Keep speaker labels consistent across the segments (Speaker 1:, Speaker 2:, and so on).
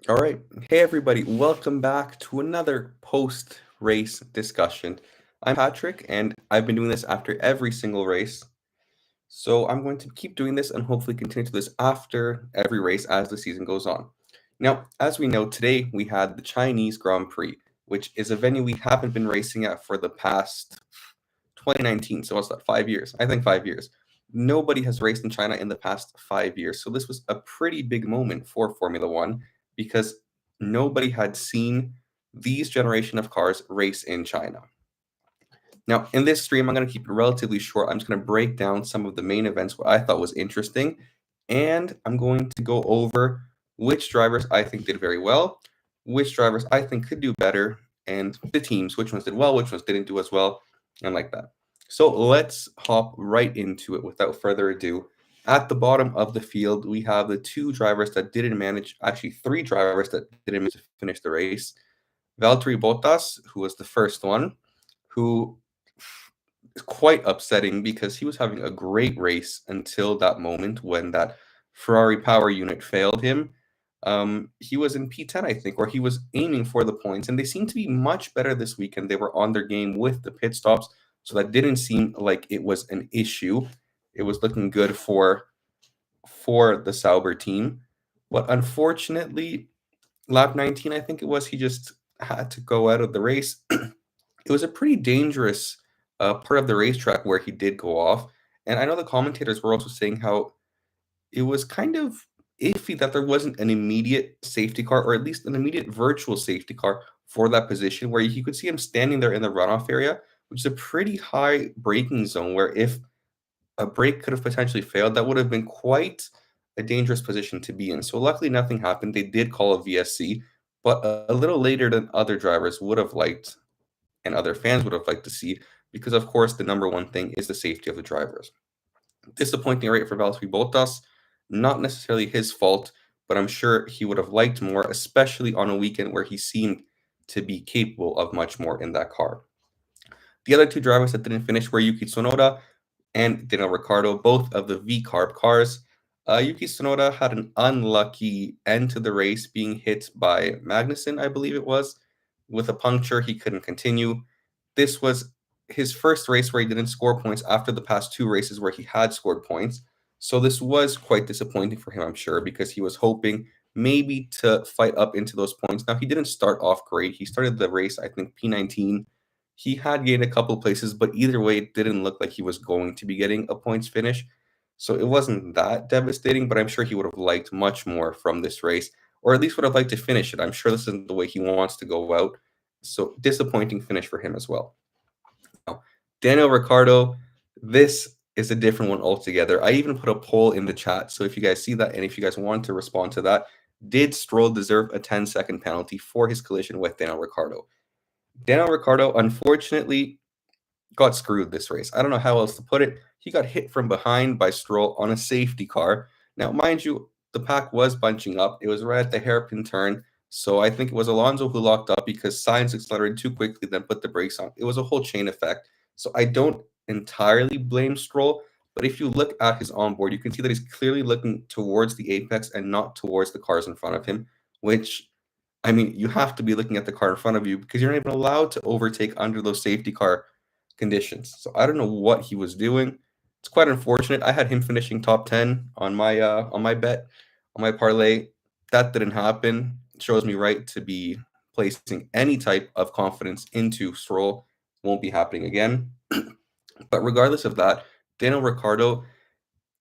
Speaker 1: All right. Hey, everybody. Welcome back to another post race discussion. I'm Patrick, and I've been doing this after every single race. So I'm going to keep doing this and hopefully continue to do this after every race as the season goes on. Now, as we know, today we had the Chinese Grand Prix, which is a venue we haven't been racing at for the past 2019. So what's that, 5 years? I think 5 years. Nobody has raced in China in the past 5 years. So this was a pretty big moment for Formula One because nobody had seen these generation of cars race in China. Now, in this stream, I'm going to keep it relatively short. I'm just going to break down some of the main events, what I thought was interesting, and I'm going to go over which drivers I think did very well, which drivers I think could do better, and the teams, which ones did well, which ones didn't do as well, and like that. So let's hop right into it without further ado. At the bottom of the field, we have the two drivers that didn't manage, actually, three drivers that didn't manage to finish the race. Valtteri Bottas, who was the first one, who is quite upsetting because he was having a great race until that moment when that Ferrari power unit failed him. He was in P10, I think, where he was aiming for the points, and they seemed to be much better this weekend. They were on their game with the pit stops, so that didn't seem like it was an issue. It was looking good for the Sauber team, but unfortunately, lap 19, I think it was, he just had to go out of the race. It was a pretty dangerous part of the racetrack where he did go off. And I know the commentators were also saying how it was kind of iffy that there wasn't an immediate safety car, or at least an immediate virtual safety car for that position, where you could see him standing there in the runoff area, which is a pretty high braking zone, where if a brake could have potentially failed, that would have been quite a dangerous position to be in. So luckily, nothing happened. They did call a VSC, but a little later than other drivers would have liked and other fans would have liked to see, because of course the number one thing is the safety of the drivers. Disappointing rate for Valtteri Bottas, not necessarily his fault, but I'm sure he would have liked more, especially on a weekend where he seemed to be capable of much more in that car. The other two drivers that didn't finish were Yuki Tsunoda and Daniel Ricciardo, both of the V-Carb cars. Yuki Tsunoda had an unlucky end to the race, being hit by Magnussen, I believe it was. With a puncture, he couldn't continue. This was his first race where he didn't score points after the past two races where he had scored points. So this was quite disappointing for him, I'm sure, because he was hoping maybe to fight up into those points. Now, he didn't start off great. He started the race, I think, P19. He had gained a couple places, but either way, it didn't look like he was going to be getting a points finish. So it wasn't that devastating, but I'm sure he would have liked much more from this race, or at least would have liked to finish it. I'm sure this isn't the way he wants to go out. So disappointing finish for him as well. Now, Daniel Ricciardo, this is a different one altogether. I even put a poll in the chat. So if you guys see that and if you guys want to respond to that, did Stroll deserve a 10-second penalty for his collision with Daniel Ricciardo? Daniel Ricciardo, unfortunately, got screwed this race. I don't know how else to put it. He got hit from behind by Stroll on a safety car. Now, mind you, the pack was bunching up. It was right at the hairpin turn. So I think it was Alonso who locked up because Sainz accelerated too quickly, then put the brakes on. It was a whole chain effect. So I don't entirely blame Stroll. But if you look at his onboard, you can see that he's clearly looking towards the apex and not towards the cars in front of him, which, I mean, you have to be looking at the car in front of you because you're not even allowed to overtake under those safety car conditions. So I don't know what he was doing. It's quite unfortunate. I had him finishing top 10 on my bet, on my parlay. That didn't happen. It shows me right to be placing any type of confidence into Stroll. Won't be happening again. But regardless of that, Daniel Ricciardo,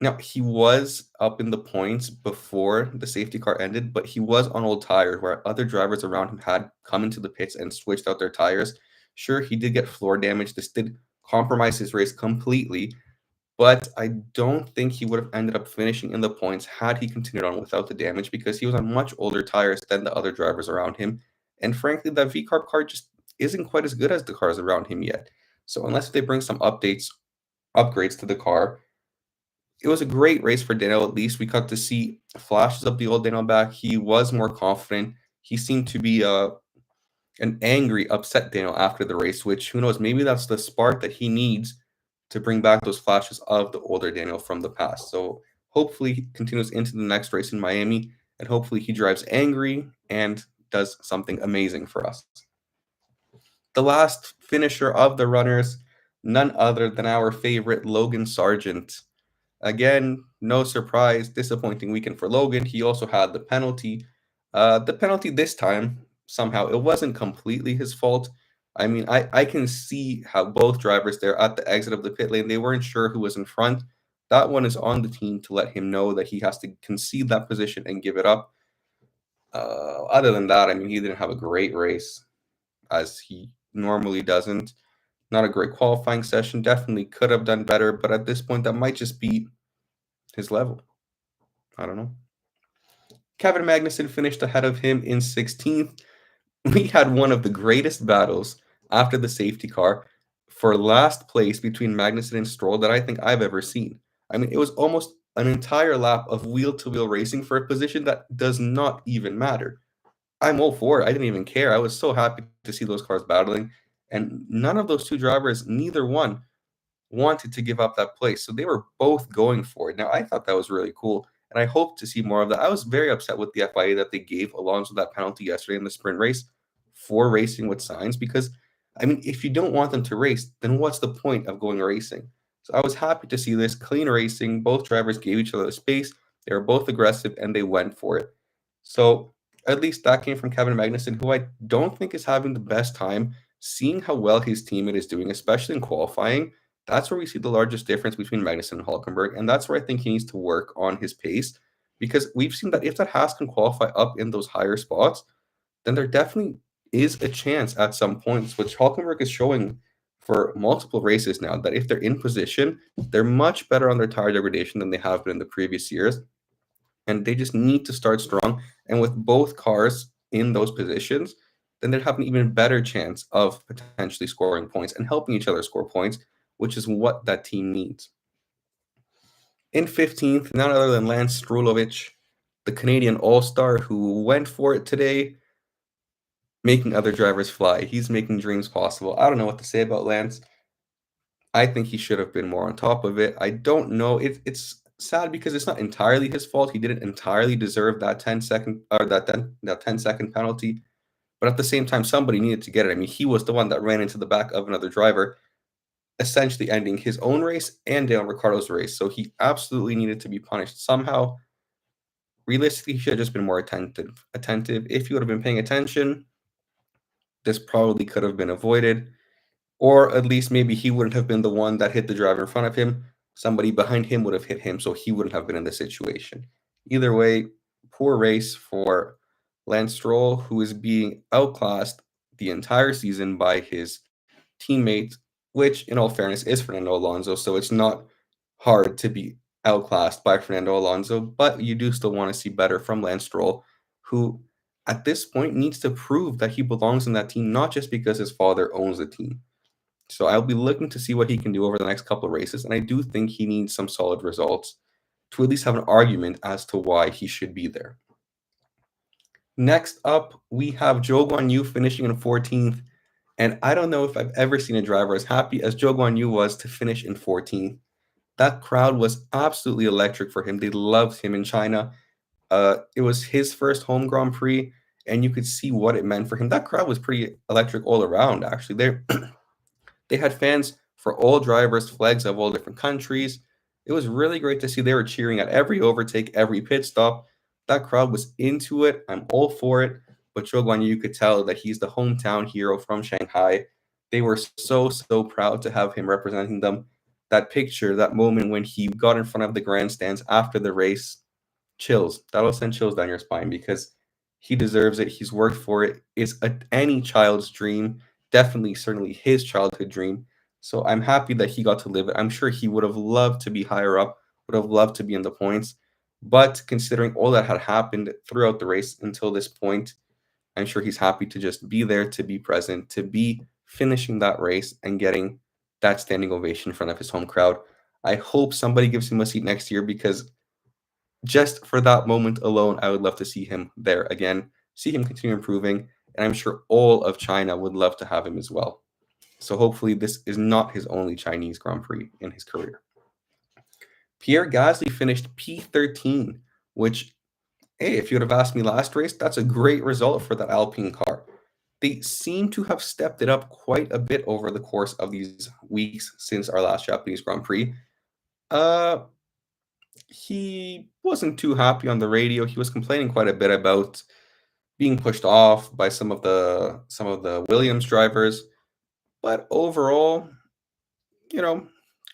Speaker 1: now he was up in the points before the safety car ended, but he was on old tires where other drivers around him had come into the pits and switched out their tires. Sure, he did get floor damage. This did compromise his race completely, but I don't think he would have ended up finishing in the points had he continued on without the damage because he was on much older tires than the other drivers around him. And frankly, that V-Carb car just isn't quite as good as the cars around him yet. So unless they bring some upgrades to the car, it was a great race for Daniel. At least we got to see flashes of the old Daniel back. He was more confident. He seemed to be an angry, upset Daniel after the race, which who knows, maybe that's the spark that he needs to bring back those flashes of the older Daniel from the past. So hopefully he continues into the next race in Miami and hopefully he drives angry and does something amazing for us. The last finisher of the runners, none other than our favorite Logan Sargent. Again, no surprise, disappointing weekend for Logan. He also had the penalty. The penalty this time, somehow, it wasn't completely his fault. I mean, I can see how both drivers there at the exit of the pit lane, they weren't sure who was in front. That one is on the team to let him know that he has to concede that position and give it up. Other than that, I mean, he didn't have a great race, as he normally doesn't. Not a great qualifying session. Definitely could have done better, but at this point, that might just be his level. I don't know. Kevin Magnussen finished ahead of him in 16th. We had one of the greatest battles after the safety car for last place between Magnussen and Stroll that I think I've ever seen. I mean, it was almost an entire lap of wheel to wheel racing for a position that does not even matter. I'm all for it. I didn't even care. I was so happy to see those cars battling. And none of those two drivers, neither one, wanted to give up that place. So they were both going for it. Now, I thought that was really cool, and I hope to see more of that. I was very upset with the FIA that they gave Alonso that penalty yesterday in the sprint race for racing with signs because, I mean, if you don't want them to race, then what's the point of going racing? So I was happy to see this clean racing. Both drivers gave each other the space. They were both aggressive, and they went for it. So at least that came from Kevin Magnussen, who I don't think is having the best time. Seeing how well his teammate is doing, especially in qualifying, that's where we see the largest difference between Magnussen and Hulkenberg, and that's where I think he needs to work on his pace because we've seen that if that Haas can qualify up in those higher spots, then there definitely is a chance at some points, which Hulkenberg is showing for multiple races now, that if they're in position, they're much better on their tire degradation than they have been in the previous years, and they just need to start strong. And with both cars in those positions, then they'd have an even better chance of potentially scoring points and helping each other score points, which is what that team needs. In 15th, none other than Lance Strulovich, the Canadian All-Star who went for it today, making other drivers fly. He's making dreams possible. I don't know what to say about Lance. I think he should have been more on top of it. I don't know. It's sad because it's not entirely his fault. He didn't entirely deserve that 10-second or that 10-second penalty. But at the same time, somebody needed to get it. I mean, he was the one that ran into the back of another driver, essentially ending his own race and Daniel Ricciardo's race. So he absolutely needed to be punished somehow. Realistically, he should have just been more attentive. If he would have been paying attention, this probably could have been avoided. Or at least maybe he wouldn't have been the one that hit the driver in front of him. Somebody behind him would have hit him, so he wouldn't have been in this situation. Either way, poor race for Lance Stroll, who is being outclassed the entire season by his teammate, which, in all fairness, is Fernando Alonso. So it's not hard to be outclassed by Fernando Alonso, but you do still want to see better from Lance Stroll, who at this point needs to prove that he belongs in that team, not just because his father owns the team. So I'll be looking to see what he can do over the next couple of races, and I do think he needs some solid results to at least have an argument as to why he should be there. Next up, we have Zhou Guanyu finishing in 14th, and I don't know if I've ever seen a driver as happy as Zhou Guanyu was to finish in 14th. That crowd was absolutely electric for him. They loved him in China. It was his first home Grand Prix, and you could see what it meant for him. That crowd was pretty electric all around, actually. They had fans for all drivers, flags of all different countries. It was really great to see they were cheering at every overtake, every pit stop. That crowd was into it. I'm all for it. But Zhou Guanyu, you could tell that he's the hometown hero from Shanghai. They were so proud to have him representing them. That picture, that moment when he got in front of the grandstands after the race, chills. That'll send chills down your spine because he deserves it. He's worked for it. It's any child's dream, definitely, certainly his childhood dream. So I'm happy that he got to live it. I'm sure he would have loved to be higher up, would have loved to be in the points. But considering all that had happened throughout the race until this point, I'm sure he's happy to just be there, to be present, to be finishing that race and getting that standing ovation in front of his home crowd. I hope somebody gives him a seat next year because just for that moment alone, I would love to see him there again, see him continue improving, and I'm sure all of China would love to have him as well. So hopefully this is not his only Chinese Grand Prix in his career. Pierre Gasly finished P13, which Hey, if you would have asked me last race, that's a great result for that Alpine car. They seem to have stepped it up quite a bit over the course of these weeks since our last Japanese Grand Prix. Uh, he wasn't too happy on the radio. He was complaining quite a bit about being pushed off by some of the Williams drivers. But overall, you know,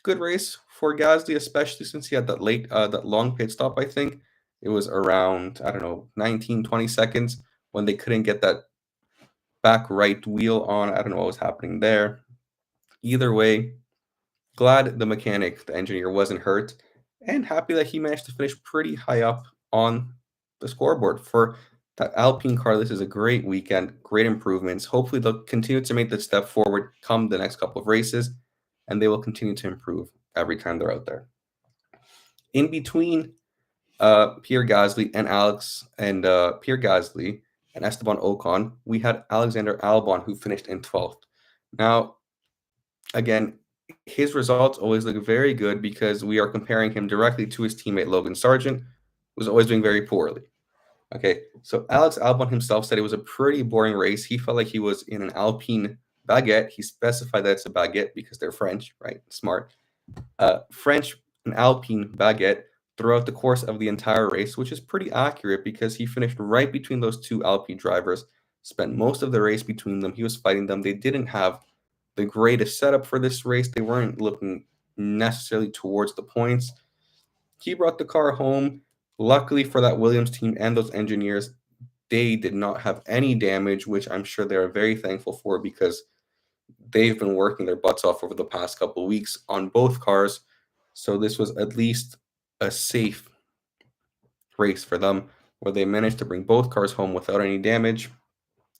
Speaker 1: good race for Gasly, especially since he had that long pit stop. I think it was around, I don't know, 19, 20 seconds when they couldn't get that back right wheel on. I don't know what was happening there. Either way, glad the engineer wasn't hurt, and happy that he managed to finish pretty high up on the scoreboard. For that Alpine car, this is a great weekend, great improvements. Hopefully, they'll continue to make that step forward come the next couple of races, and they will continue to improve every time they're out there. In between Pierre Gasly and Esteban Ocon, we had Alexander Albon who finished in 12th. Now, again, his results always look very good because we are comparing him directly to his teammate Logan Sargent, who's always doing very poorly. Okay, so Alex Albon himself said it was a pretty boring race. He felt like he was in an Alpine baguette. He specified that it's a baguette because they're French, right? Smart. French and Alpine baguette throughout the course of the entire race, which is pretty accurate because he finished right between those two Alpine drivers, spent most of the race between them. He was fighting them. They didn't have the greatest setup for this race. They weren't looking necessarily towards the points. He brought the car home. Luckily for that Williams team and those engineers, they did not have any damage, which I'm sure they're very thankful for because they've been working their butts off over the past couple of weeks on both cars. So this was at least a safe race for them where they managed to bring both cars home without any damage.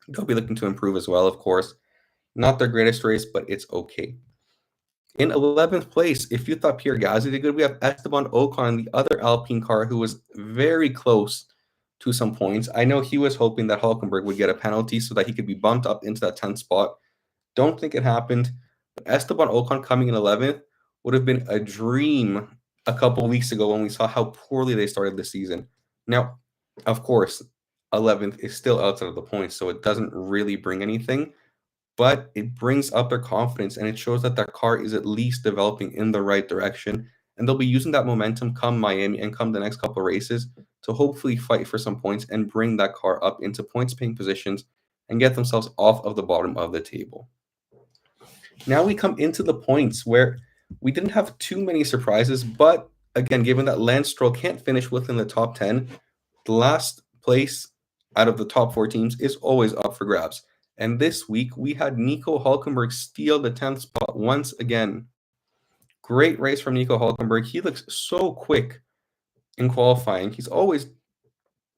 Speaker 1: They'll be looking to improve as well, of course. Not their greatest race, but it's okay. In 11th place, if you thought Pierre Gasly did good, we have Esteban Ocon, the other Alpine car, who was very close to some points. I know he was hoping that Hulkenberg would get a penalty so that he could be bumped up into that 10th spot. Don't think it happened. But Esteban Ocon coming in 11th would have been a dream a couple of weeks ago when we saw how poorly they started the season. Now, of course, 11th is still outside of the points, so it doesn't really bring anything, but it brings up their confidence and it shows that their car is at least developing in the right direction. And they'll be using that momentum come Miami and come the next couple of races to hopefully fight for some points and bring that car up into points paying positions and get themselves off of the bottom of the table. Now we come into the points where we didn't have too many surprises, but again, given that Lance Stroll can't finish within the top 10, the last place out of the top 4 teams is always up for grabs. And this week, we had Nico Hulkenberg steal the 10th spot once again. Great race from Nico Hulkenberg. He looks so quick in qualifying. He's always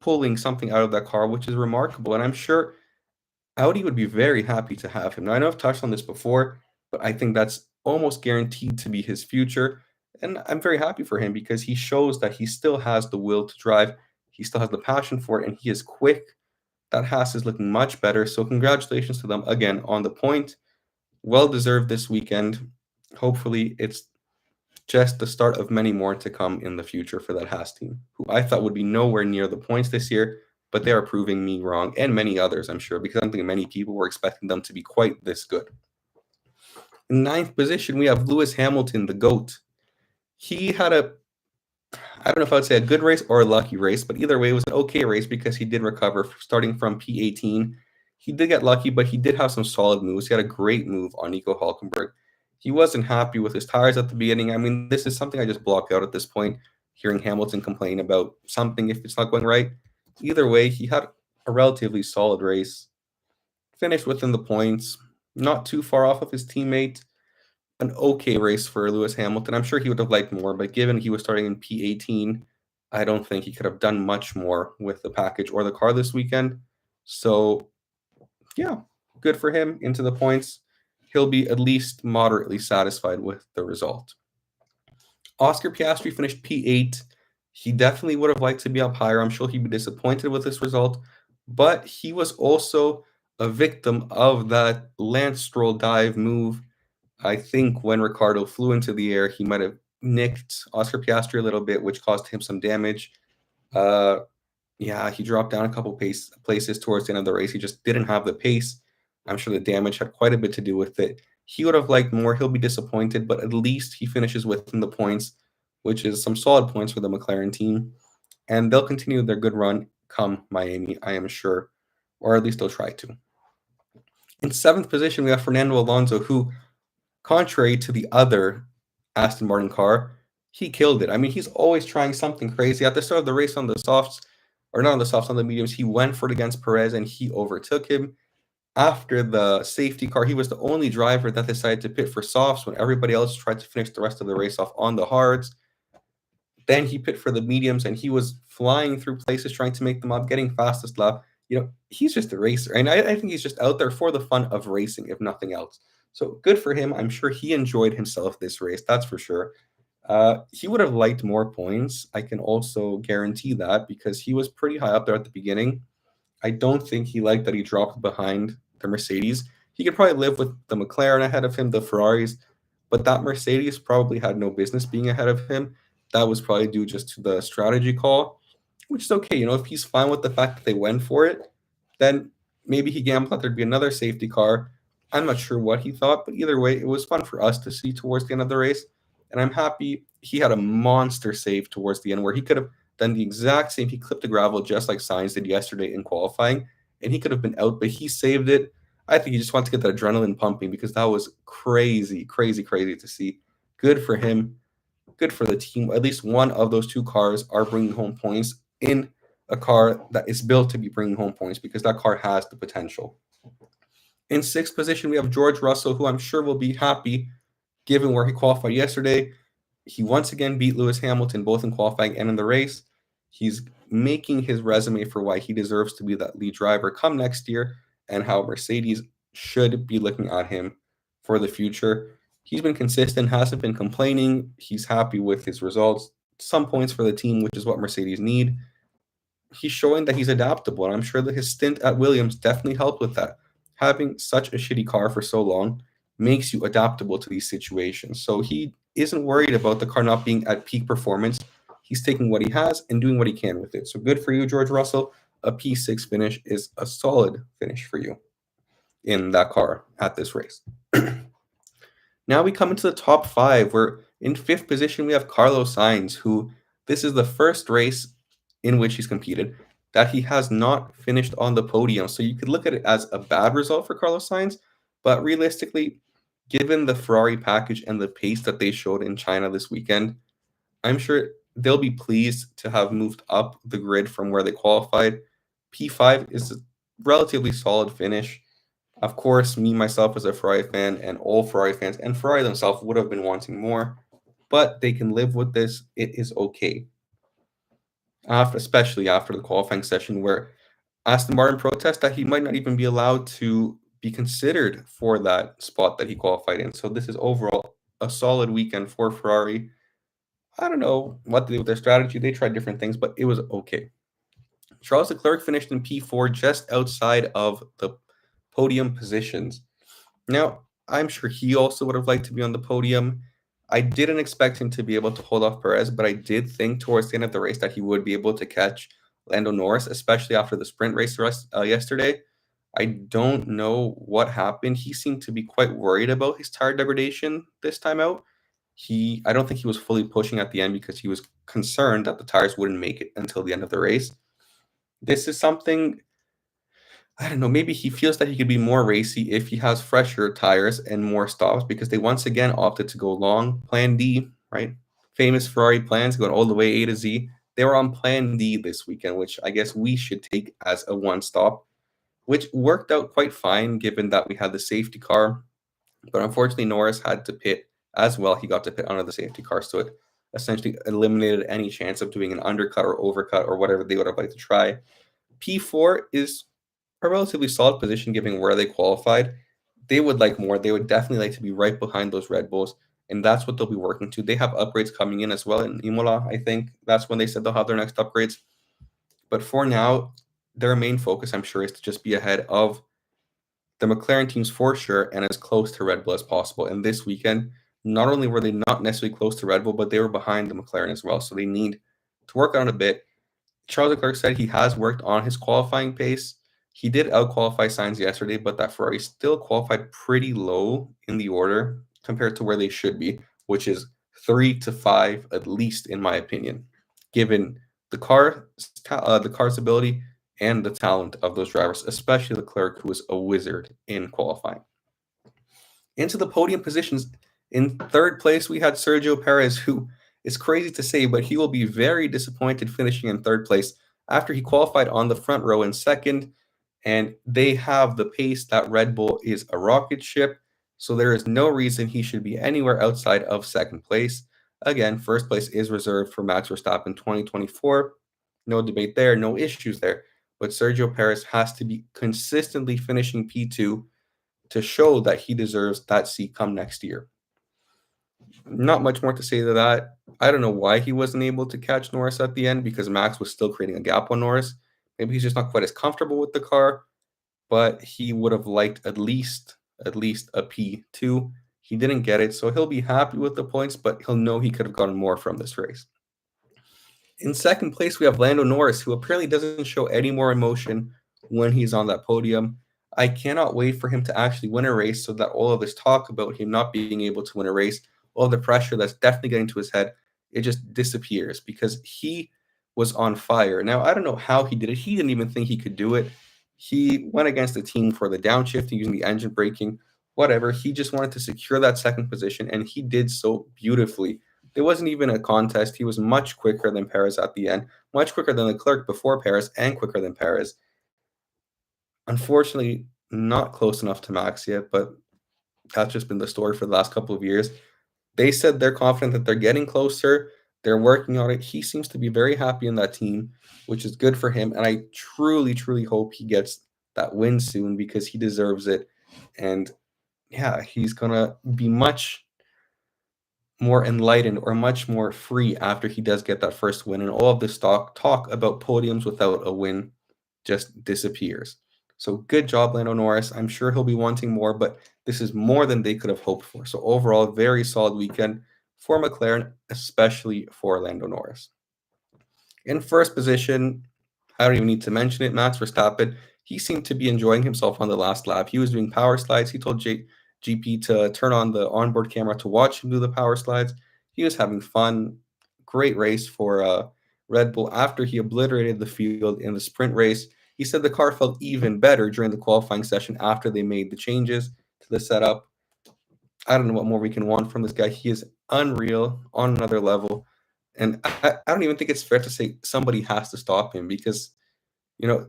Speaker 1: pulling something out of that car, which is remarkable. And I'm sure Audi would be very happy to have him. Now, I know I've touched on this before, but I think that's almost guaranteed to be his future. And I'm very happy for him because he shows that he still has the will to drive. He still has the passion for it, and he is quick. That Haas is looking much better. So congratulations to them again on the point. Well deserved this weekend. Hopefully it's just the start of many more to come in the future for that Haas team, who I thought would be nowhere near the points this year, but they are proving me wrong, and many others, I'm sure, because I don't think many people were expecting them to be quite this good. In 9th position, we have Lewis Hamilton, the GOAT. He had I don't know if I would say a good race or a lucky race, but either way, it was an okay race because he did recover starting from P18. He did get lucky, but he did have some solid moves. He had a great move on Nico Hulkenberg. He wasn't happy with his tires at the beginning. I mean, this is something I just block out at this point, hearing Hamilton complain about something if it's not going right. Either way, he had a relatively solid race, finished within the points, not too far off of his teammate. An okay race for Lewis Hamilton. I'm sure he would have liked more, but given he was starting in P18, I don't think he could have done much more with the package or the car this weekend. So, yeah, good for him into the points. He'll be at least moderately satisfied with the result. Oscar Piastri finished P8. He definitely would have liked to be up higher. I'm sure he'd be disappointed with this result, but he was also a victim of that Lance Stroll dive move. I think when Ricciardo flew into the air, he might have nicked Oscar Piastri a little bit, which caused him some damage. Yeah, he dropped down a couple places towards the end of the race. He just didn't have the pace. I'm sure the damage had quite a bit to do with it. He would have liked more. He'll be disappointed, but at least he finishes within the points, which is some solid points for the McLaren team. And they'll continue their good run come Miami, I am sure, or at least they'll try to. In seventh position, we have Fernando Alonso, who, contrary to the other Aston Martin car, he killed it. I mean, he's always trying something crazy. At the start of the race on the softs, or not on the softs, on the mediums, he went for it against Perez and he overtook him. After the safety car, he was the only driver that decided to pit for softs when everybody else tried to finish the rest of the race off on the hards. Then he pit for the mediums and he was flying through places trying to make them up, getting fastest lap. He's just a racer. And I think he's just out there for the fun of racing, if nothing else. So good for him. I'm sure he enjoyed himself this race. That's for sure. He would have liked more points. I can also guarantee that because he was pretty high up there at the beginning. I don't think he liked that he dropped behind the Mercedes. He could probably live with the McLaren ahead of him, the Ferraris, but that Mercedes probably had no business being ahead of him. That was probably due just to the strategy call, which is okay. If he's fine with the fact that they went for it, then maybe he gambled that there'd be another safety car. I'm not sure what he thought, but either way, it was fun for us to see towards the end of the race. And I'm happy he had a monster save towards the end where he could have done the exact same. He clipped the gravel just like Sainz did yesterday in qualifying, and he could have been out, but he saved it. I think he just wanted to get that adrenaline pumping because that was crazy, crazy, crazy to see. Good for him. Good for the team. At least one of those two cars are bringing home points in a car that is built to be bringing home points because that car has the potential. In sixth position, we have George Russell, who I'm sure will be happy given where he qualified yesterday. He once again beat Lewis Hamilton both in qualifying and in the race. He's making his resume for why he deserves to be that lead driver come next year and how Mercedes should be looking at him for the future. He's been consistent, hasn't been complaining. He's happy with his results. Some points for the team, which is what Mercedes need. He's showing that he's adaptable, and I'm sure that his stint at Williams definitely helped with that. Having such a shitty car for so long makes you adaptable to these situations. So he isn't worried about the car not being at peak performance. He's taking what he has and doing what he can with it. So good for you, George Russell. A P6 finish is a solid finish for you in that car at this race. Now we come into the top five, where in fifth position we have Carlos Sainz, who this is the first race in which he's competed that he has not finished on the podium. So you could look at it as a bad result for Carlos Sainz, but realistically, given the Ferrari package and the pace that they showed in China this weekend, I'm sure they'll be pleased to have moved up the grid from where they qualified. P5 is a relatively solid finish. Of course, me, myself, as a Ferrari fan, and all Ferrari fans, and Ferrari themselves would have been wanting more, but they can live with this. It is okay. Especially after the qualifying session where Aston Martin protested that he might not even be allowed to be considered for that spot that he qualified in. So this is overall a solid weekend for Ferrari. I don't know what to do with their strategy. They tried different things, but it was okay. Charles Leclerc finished in P4 just outside of the podium positions. Now, I'm sure he also would have liked to be on the podium. I didn't expect him to be able to hold off Perez, but I did think towards the end of the race that he would be able to catch Lando Norris, especially after the sprint race yesterday. I don't know what happened. He seemed to be quite worried about his tire degradation this time out. I don't think he was fully pushing at the end because he was concerned that the tires wouldn't make it until the end of the race. This is something, I don't know, maybe he feels that he could be more racy if he has fresher tires and more stops because they once again opted to go long. Plan D, right? Famous Ferrari plans going all the way A to Z. They were on Plan D this weekend, which I guess we should take as a one stop, which worked out quite fine given that we had the safety car. But unfortunately, Norris had to pit as well. He got to pit under the safety car, so it essentially eliminated any chance of doing an undercut or overcut or whatever they would have liked to try. P4 is a relatively solid position given where they qualified. They would like more. They would definitely like to be right behind those Red Bulls, and that's what they'll be working to. They have upgrades coming in as well in Imola, I think. That's when they said they'll have their next upgrades. But for now, their main focus, I'm sure, is to just be ahead of the McLaren teams for sure and as close to Red Bull as possible. And this weekend, not only were they not necessarily close to Red Bull, but they were behind the McLaren as well. So they need to work on it a bit. Charles Leclerc said he has worked on his qualifying pace. He did outqualify Sainz yesterday, but that Ferrari still qualified pretty low in the order compared to where they should be, which is 3 to 5 at least, in my opinion, given the car's ability and the talent of those drivers, especially Leclerc, who is a wizard in qualifying. Into the podium positions, in third place, we had Sergio Perez, who is crazy to say, but he will be very disappointed finishing in third place after he qualified on the front row in second. And they have the pace that Red Bull is a rocket ship. So there is no reason he should be anywhere outside of second place. Again, first place is reserved for Max Verstappen 2024. No debate there, no issues there. But Sergio Perez has to be consistently finishing P2 to show that he deserves that seat come next year. Not much more to say to that. I don't know why he wasn't able to catch Norris at the end because Max was still creating a gap on Norris. Maybe he's just not quite as comfortable with the car, but he would have liked at least a P2. He didn't get it, so he'll be happy with the points, but he'll know he could have gotten more from this race. In second place, we have Lando Norris, who apparently doesn't show any more emotion when he's on that podium. I cannot wait for him to actually win a race so that all of this talk about him not being able to win a race, all the pressure that's definitely getting to his head, it just disappears because he was on fire. Now, I don't know how he did it. He didn't even think he could do it. He went against the team for the downshift using the engine braking, whatever. He just wanted to secure that second position, and he did so beautifully. It wasn't even a contest. He was much quicker than Perez at the end, much quicker than Leclerc before Perez, and quicker than Perez. Unfortunately, not close enough to Max yet, but that's just been the story for the last couple of years. They said they're confident that they're getting closer. They're working on it. He seems to be very happy in that team, which is good for him. And I truly, truly hope he gets that win soon because he deserves it. And yeah, he's going to be much more enlightened or much more free after he does get that first win. And all of this talk about podiums without a win just disappears. So good job, Lando Norris. I'm sure he'll be wanting more, but this is more than they could have hoped for. So overall, very solid weekend for McLaren, especially for Lando Norris. In first position, I don't even need to mention it, Max Verstappen. He seemed to be enjoying himself on the last lap. He was doing power slides. He told GP to turn on the onboard camera to watch him do the power slides. He was having fun. Great race for Red Bull after he obliterated the field in the sprint race. He said the car felt even better during the qualifying session after they made the changes to the setup. I don't know what more we can want from this guy. He is unreal on another level. And I don't even think it's fair to say somebody has to stop him because,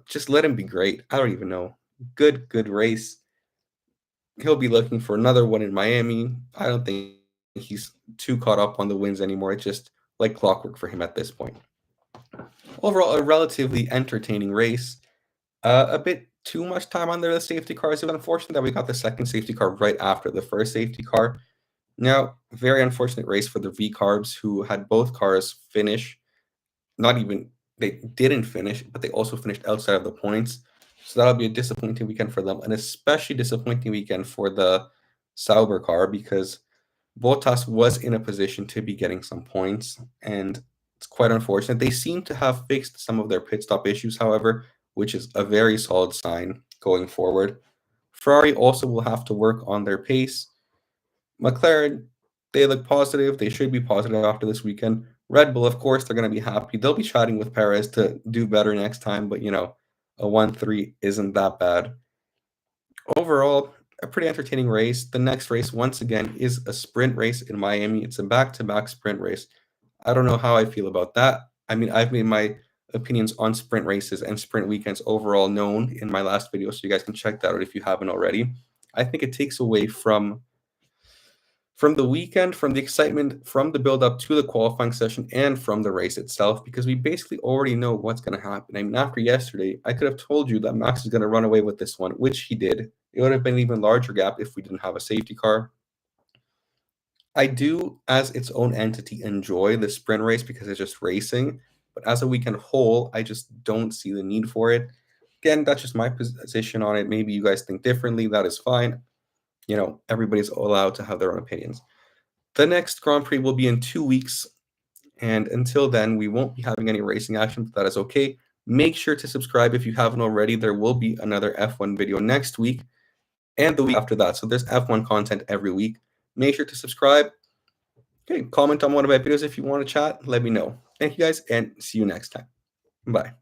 Speaker 1: just let him be great. I don't even know. Good race. He'll be looking for another one in Miami. I don't think he's too caught up on the wins anymore. It's just like clockwork for him at this point. Overall, a relatively entertaining race. A bit too much time under the safety cars. It was unfortunate that we got the second safety car right after the first safety car. Now, very unfortunate race for the V-Carbs who had both cars finish. They didn't finish, but they also finished outside of the points. So that'll be a disappointing weekend for them, an especially disappointing weekend for the Sauber car because Bottas was in a position to be getting some points, and it's quite unfortunate. They seem to have fixed some of their pit stop issues, however, which is a very solid sign going forward. Ferrari also will have to work on their pace. McLaren, they look positive. They should be positive after this weekend. Red Bull, of course, they're going to be happy. They'll be chatting with Perez to do better next time, but a 1-3 isn't that bad. Overall, a pretty entertaining race. The next race, once again, is a sprint race in Miami. It's a back-to-back sprint race. I don't know how I feel about that. I mean, I've made my opinions on sprint races and sprint weekends overall known in my last video, so you guys can check that out if you haven't already. I think it takes away from the weekend, from the excitement, from the build up to the qualifying session, and from the race itself, because we basically already know what's going to happen. I mean, after yesterday, I could have told you that Max is going to run away with this one, which he did. It would have been an even larger gap if we didn't have a safety car. I do, as its own entity, enjoy the sprint race because it's just racing, but as a weekend whole, I just don't see the need for it. Again, that's just my position on it. Maybe you guys think differently. That is fine. Everybody's allowed to have their own opinions. The next Grand Prix will be in 2 weeks, And until then, we won't be having any racing action, but that is okay. Make sure to subscribe if you haven't already. There will be another F1 video next week and the week after that. So there's F1 content every week. Make sure to subscribe. Okay, comment on one of my videos if you want to chat. Let me know. Thank you guys, and see you next time. Bye.